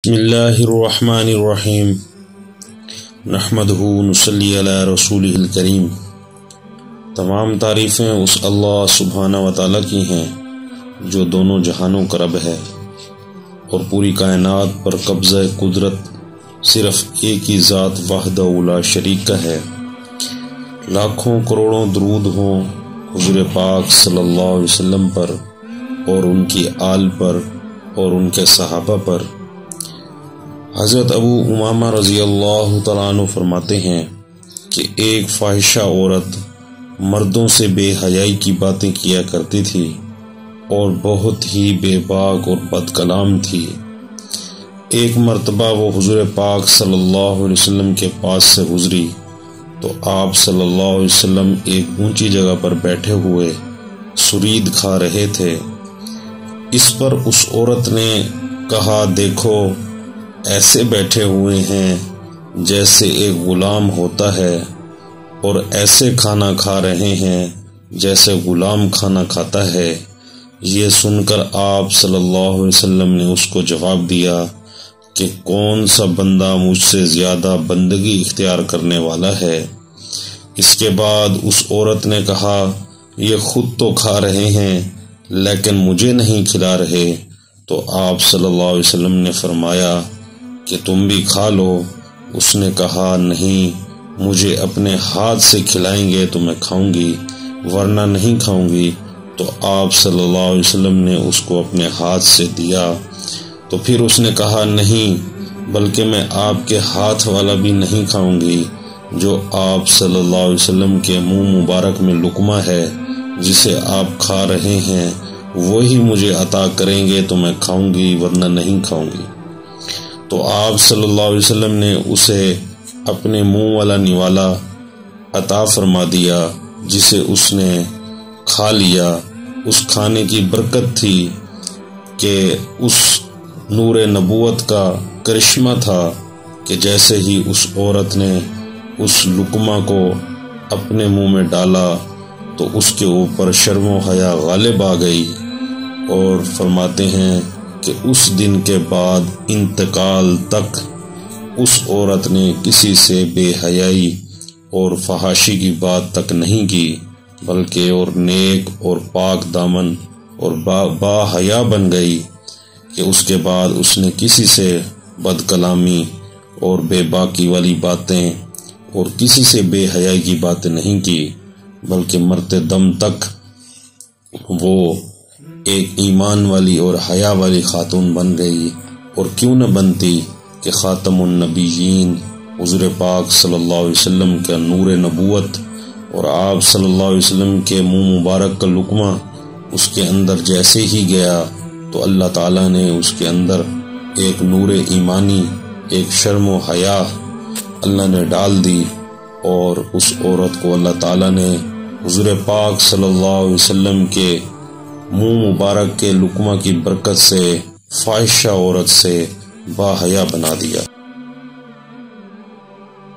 بسم اللہ الرحمن الرحیم نحمدہ نصلی علی رسولہ الکریم۔ تمام تعریفیں اس اللہ سبحانہ و تعالیٰ کی ہیں جو دونوں جہانوں کا رب ہے اور پوری کائنات پر قبضہ قدرت صرف ایک ہی ذات وحدہ لا شریک کا ہے۔ لاکھوں کروڑوں درود ہوں حضور پاک صلی اللہ علیہ وسلم پر اور ان کی آل پر اور ان کے صحابہ پر۔ حضرت ابو امامہ رضی اللہ تعالیٰ عنہ فرماتے ہیں کہ ایک فاحشہ عورت مردوں سے بے حیائی کی باتیں کیا کرتی تھی اور بہت ہی بے باک اور بد کلام تھی۔ ایک مرتبہ وہ حضور پاک صلی اللہ علیہ وسلم کے پاس سے گزری تو آپ صلی اللہ علیہ وسلم ایک اونچی جگہ پر بیٹھے ہوئے سرید کھا رہے تھے۔ اس پر اس عورت نے کہا، دیکھو ایسے بیٹھے ہوئے ہیں جیسے ایک غلام ہوتا ہے اور ایسے کھانا کھا رہے ہیں جیسے غلام کھانا کھاتا ہے۔ یہ سن کر آپ صلی اللہ علیہ وسلم نے اس کو جواب دیا کہ کون سا بندہ مجھ سے زیادہ بندگی اختیار کرنے والا ہے۔ اس کے بعد اس عورت نے کہا، یہ خود تو کھا رہے ہیں لیکن مجھے نہیں کھلا رہے۔ تو آپ صلی اللہ علیہ وسلم نے فرمایا کہ تم بھی کھا لو۔ اس نے کہا، نہیں، مجھے اپنے ہاتھ سے کھلائیں گے تو میں کھاؤں گی ورنہ نہیں کھاؤں گی۔ تو آپ صلی اللہ علیہ وسلم نے اس کو اپنے ہاتھ سے دیا۔ تو پھر اس نے کہا، نہیں، بلکہ میں آپ کے ہاتھ والا بھی نہیں کھاؤں گی جو آپ صلی اللہ علیہ وسلم کے منہ مبارک میں لقمہ ہے جسے آپ کھا رہے ہیں، وہی مجھے عطا کریں گے تو میں کھاؤں گی ورنہ نہیں کھاؤں گی۔ تو آپ صلی اللہ علیہ وسلم نے اسے اپنے منہ والا نوالا عطا فرما دیا جسے اس نے کھا لیا۔ اس کھانے کی برکت تھی کہ اس نور نبوت کا کرشمہ تھا کہ جیسے ہی اس عورت نے اس لقمہ کو اپنے منہ میں ڈالا تو اس کے اوپر شرم و حیا غالب آ گئی، اور فرماتے ہیں کہ اس دن کے بعد انتقال تک اس عورت نے کسی سے بے حیائی اور فحاشی کی بات تک نہیں کی، بلکہ اور نیک اور پاک دامن اور با حیا بن گئی کہ اس کے بعد اس نے کسی سے بد کلامی اور بے باکی والی باتیں اور کسی سے بے حیائی کی باتیں نہیں کی، بلکہ مرتے دم تک وہ ایک ایمان والی اور حیا والی خاتون بن گئی۔ اور کیوں نہ بنتی کہ خاتم النبیین حضور پاک صلی اللہ علیہ وسلم کا نور نبوت اور آپ صلی اللہ علیہ وسلم کے منہ مبارک کا لقمہ اس کے اندر جیسے ہی گیا تو اللہ تعالیٰ نے اس کے اندر ایک نور ایمانی، ایک شرم و حیا اللہ نے ڈال دی، اور اس عورت کو اللہ تعالیٰ نے حضور پاک صلی اللہ علیہ وسلم کے منہ مبارک کے لقمہ کی برکت سے فاحشہ عورت سے با حیا بنا دیا۔